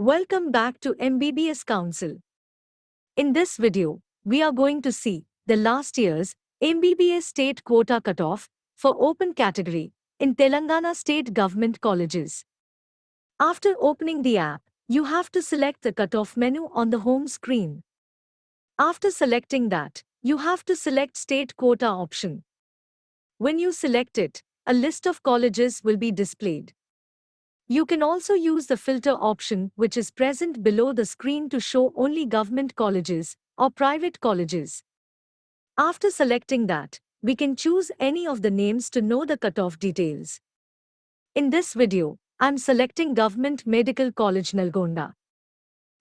Welcome back to MBBS Council. In this video, we are going to see the last year's MBBS state quota cutoff for open category in Telangana State government colleges. After opening the app, you have to select the cutoff menu on the home screen. After selecting that, you have to select state quota option. When you select it, a list of colleges will be displayed. You can also use the filter option which is present below the screen to show only government colleges or private colleges. After selecting that, we can choose any of the names to know the cutoff details. In this video, I'm selecting Government Medical College Nalgonda.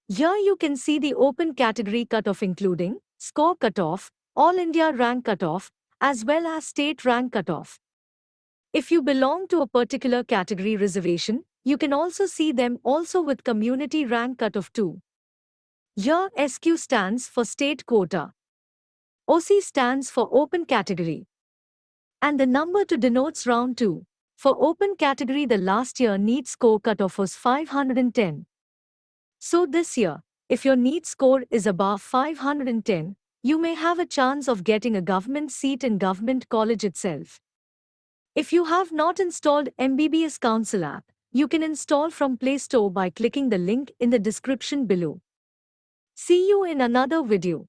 Here you can see the open category cutoff including score cutoff, All India rank cutoff, as well as state rank cutoff. If you belong to a particular category reservation, you can also see them also with community rank cutoff too. Here SQ stands for state quota. OC stands for open category. And the number 2 denotes round 2. For open category the last year NEET score cutoff was 510. So this year, if your NEET score is above 510, you may have a chance of getting a government seat in government college itself. If you have not installed MBBSCouncil app, you can install from Play Store by clicking the link in the description below. See you in another video.